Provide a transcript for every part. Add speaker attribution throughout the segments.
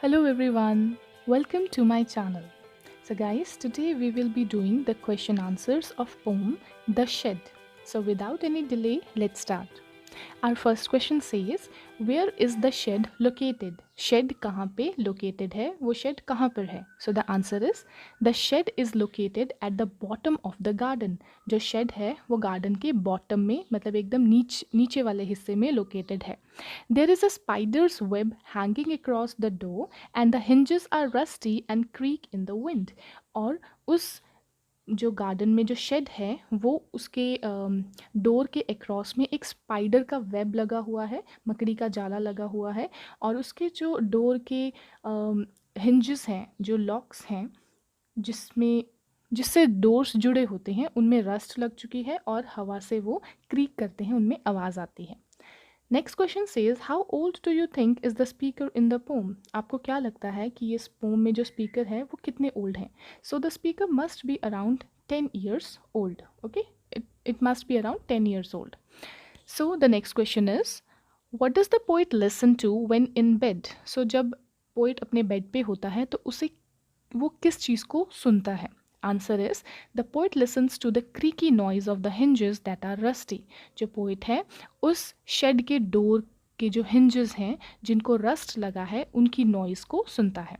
Speaker 1: Hello everyone, welcome to my channel. So guys, today we will be doing the question answers of poem The Shed. So without any delay, let's start. Our first question says, where is the shed located? Shed कहाँ पे located है? वो shed कहाँ पर है? So the answer is, the shed is located at the bottom of the garden. जो shed है वो garden के bottom में मतलब एकदम नीचे वाले हिस्से में located है. There is a spider's web hanging across the door and the hinges are rusty and creak in the wind. और उस जो गार्डन में जो शेड है वो उसके डोर के अक्रॉस में एक स्पाइडर का वेब लगा हुआ है, मकड़ी का जाला लगा हुआ है और उसके जो डोर के हिंजेस हैं, जो लॉक्स हैं, जिसमें जिससे डोर्स जुड़े होते हैं उनमें रस्ट लग चुकी है और हवा से वो क्रीक करते हैं, उनमें आवाज़ आती है. Next question says how old do you think is the speaker in the pome? आपको क्या लगता है कि ये पोम में जो स्पीकर है वो कितने ओल्ड हैं? So the speaker must be around 10 years old. Okay, it must be around 10 years old. So the next question is, what does the poet listen to when in bed? So जब poet अपने bed पे होता है तो उसे वो किस चीज़ को सुनता है? Answer is the poet listens to the creaky noise of the hinges that are rusty. जो पोइट है उस शेड के डोर के जो हिंजेस हैं जिनको रस्ट लगा है उनकी नॉइज को सुनता है.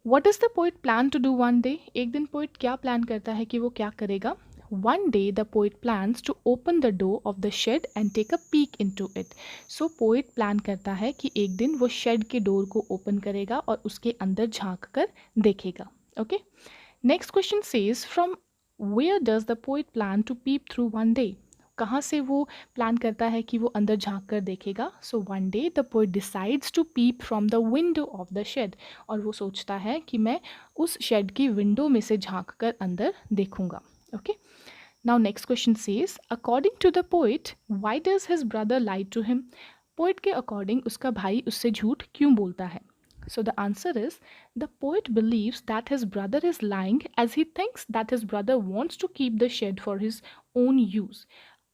Speaker 1: What is the poet plan to do one day? एक दिन पोइट क्या प्लान करता है कि वो क्या करेगा? One day the poet plans to open the door of the shed and take a peek in to it. So poet plan करता है कि एक दिन वो शेड के डोर को ओपन करेगा और उसके अंदर झांक कर देखेगा. Okay. Next question says from where does the poet plan to peep through one day? कहाँ से वो प्लान करता है कि वो अंदर झांक कर देखेगा? So one day the poet decides to peep from the window of the shed. और वो सोचता है कि मैं उस शेड की विंडो में से झांक कर अंदर देखूंगा. Okay. Now next question says according to the poet why does his brother lie to him? Poet के अकॉर्डिंग उसका भाई उससे झूठ क्यों बोलता है? So the answer is the poet believes that his brother is lying as he thinks that his brother wants to keep the shed for his own use.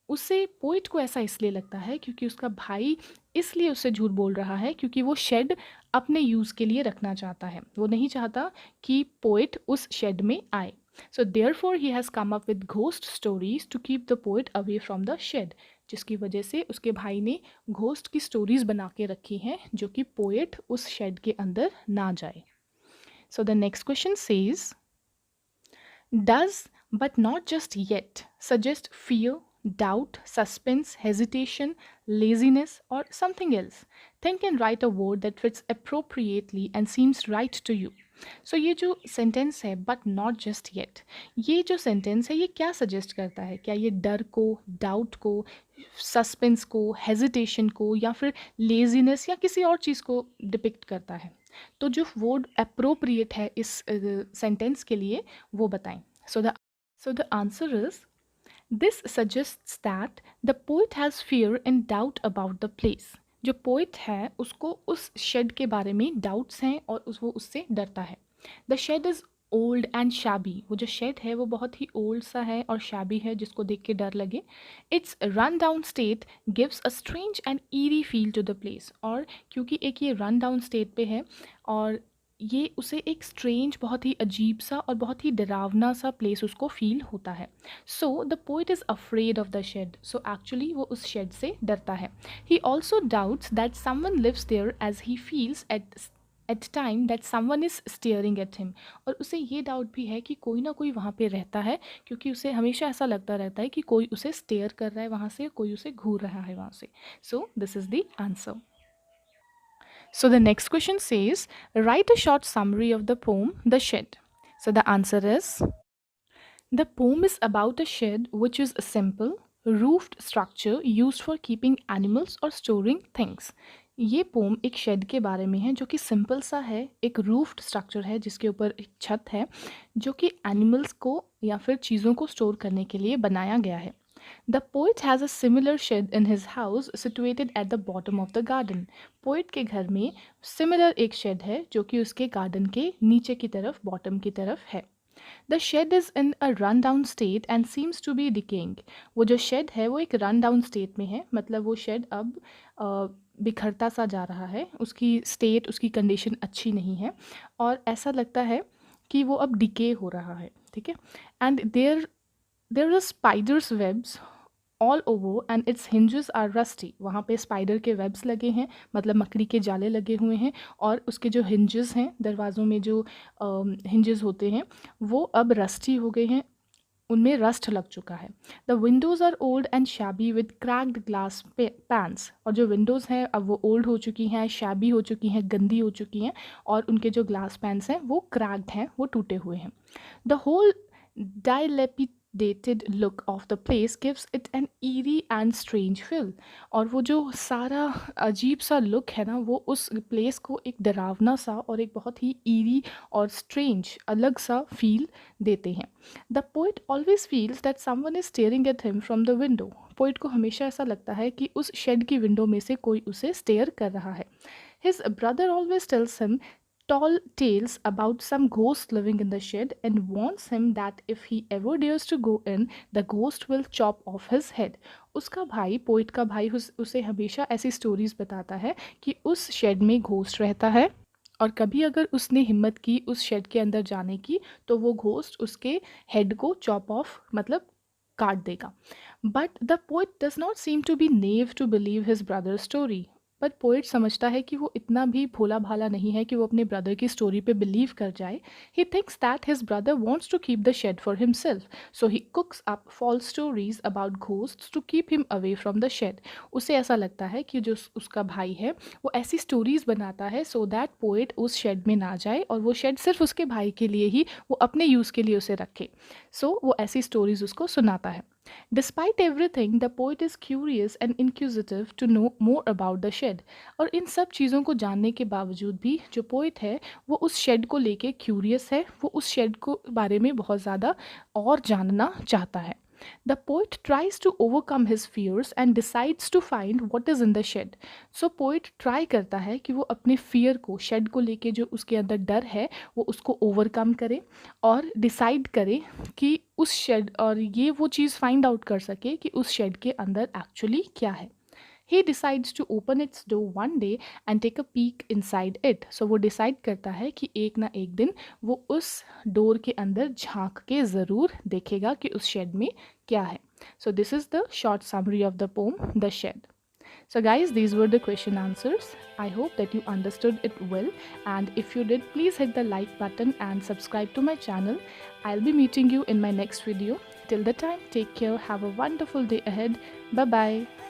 Speaker 1: उसे poet को ऐसा इसलिए लगता है क्योंकि उसका भाई इसलिए उससे झूठ बोल रहा है क्योंकि वो शेड अपने यूज़ के लिए रखना चाहता है. वो नहीं चाहता कि पोइट उस शेड में आए. So therefore he has come up with ghost stories to keep the poet away from the shed. जिसकी वजह से उसके भाई ने घोस्ट की स्टोरीज बना के रखी हैं जो कि पोएट उस शेड के अंदर ना जाए. So the next question says does but not just yet suggest fear, doubt, suspense, hesitation, laziness, or something else? Think and write a word that fits appropriately and seems right to you. सो ये जो sentence है but not just yet, ये जो sentence है ये क्या suggest करता है? क्या ये डर को, डाउट को, सस्पेंस को, हेजिटेशन को या फिर लेजीनेस या किसी और चीज़ को डिपिक्ट करता है? तो जो वर्ड अप्रोप्रिएट है इस सेंटेंस के लिए वो बताएं. So the answer is this suggests that the poet has fear and doubt about the place. जो पोइट है उसको उस शेड के बारे में डाउट्स हैं और वो उससे डरता है. The shed is old and shabby. वो जो शेड है वो बहुत ही ओल्ड सा है और शैबी है जिसको देख के डर लगे. Its run down state gives a strange and eerie feel to the place. और क्योंकि एक ये रन डाउन स्टेट पे है और ये उसे एक स्ट्रेंज, बहुत ही अजीब सा और बहुत ही डरावना सा प्लेस उसको फील होता है. So the poet is afraid of the shed. So actually वो उस शेड से डरता है. He also doubts that someone lives there as he feels at time that someone is staring at him. और उसे ये डाउट भी है कि कोई ना कोई वहाँ पे रहता है क्योंकि उसे हमेशा ऐसा लगता रहता है कि कोई उसे स्टेयर कर रहा है वहाँ से, कोई उसे घूर रहा है वहाँ से. So this is the answer. So the next question says, write a short summary of the poem The Shed. So the answer is, the poem is about a shed which is a simple, roofed structure used for keeping animals or storing things. ये pome एक shade के बारे में है जो कि simple सा है, एक रूफ्ड स्ट्रक्चर है जिसके ऊपर एक छत है जो कि एनिमल्स को या फिर चीज़ों को स्टोर करने के लिए बनाया गया है. The poet has a similar shed in his house situated at the bottom of the garden. Poet के घर में सिमिलर एक शेड है जो कि उसके गार्डन के नीचे की तरफ, बॉटम की तरफ है. The shed is in a run down state and seems to be decaying. वो जो शेड है वो एक रन डाउन स्टेट में है, मतलब वो शेड अब बिखरता सा जा रहा है, उसकी स्टेट, उसकी कंडीशन अच्छी नहीं है और ऐसा लगता है कि वो अब डिके हो रहा है, ठीक है। And there are spiders webs all over and its hinges are rusty. वहाँ पे स्पाइडर के वेब्स लगे हैं, मतलब मकड़ी के जाले लगे हुए हैं, और उसके जो हिंजेस हैं, दरवाज़ों में जो हिंजेस होते हैं, वो अब रस्टी हो गए हैं, उनमें रस्ट लग चुका है। The windows are old and shabby with cracked glass panes. और जो विंडोज़ हैं अब वो ओल्ड हो चुकी हैं, शैबी हो चुकी हैं, गंदी हो चुकी हैं, और उनके जो ग्लास पैंस हैं वो क्रैक्ड हैं, वो टूटे हुए हैं। The whole dilapidated look of the place gives it an eerie and strange feel। और वो जो सारा अजीब सा लुक है ना, वो उस प्लेस को एक डरावना सा और एक बहुत ही ईरी और स्ट्रेंज अलग सा फील देते हैं। The poet always feels that someone is staring at him from the window. Poet को हमेशा ऐसा लगता है कि उस शेड की विंडो में से कोई उसे स्टेयर कर रहा है। His brother always tells him tall tales about some ghost living in the shed and warns him that if he ever dares to go in, the ghost will chop off his head। उसका भाई, poet का भाई, उसे हमेशा ऐसी stories बताता है कि उस शेड में घोस्ट रहता है, और कभी अगर उसने हिम्मत की उस शेड के अंदर जाने की तो वो घोस्ट उसके हेड को चॉप ऑफ, मतलब काट देगा। But the poet does not seem to be naive to believe his brother story. पर पोइट समझता है कि वो इतना भी भोला भाला नहीं है कि वो अपने ब्रदर की स्टोरी पे बिलीव कर जाए। He thinks that his brother wants to keep the shed for himself, so he cooks up false stories about ghosts to keep him away from the shed. उसे ऐसा लगता है कि जो उसका भाई है वो ऐसी स्टोरीज बनाता है सो दैट पोइट उस शेड में ना जाए, और वो शेड सिर्फ उसके भाई के लिए ही, वो अपने यूज़ के लिए उसे रखे। सो वो ऐसी स्टोरीज उसको सुनाता है। Despite everything, the poet is curious and inquisitive to know more about the shed। और इन सब चीज़ों को जानने के बावजूद भी जो पोइट है वो उस शेड को लेके क्यूरियस है, वो उस शेड को बारे में बहुत ज़्यादा और जानना चाहता है। The poet tries to overcome his fears and decides to find what is in the shed। So poet try करता है कि वो अपने fear को, शेड को लेके जो उसके अंदर डर है, वो उसको overcome करे और decide करे कि उस शेड, और ये वो चीज़ फाइंड आउट कर सके कि उस शेड के अंदर एक्चुअली क्या है। He decides to open its door one day and take a peek inside it। So वो डिसाइड करता है कि एक ना एक दिन वो उस डोर के अंदर झांक के ज़रूर देखेगा कि उस शेड में क्या है। So this is the short summary of the poem, The Shed। So guys, these were the question answers. I hope that you understood it well, and if you did, please hit the like button and subscribe to my channel. I'll be meeting you in my next video. Till the time, take care, have a wonderful day ahead. Bye bye.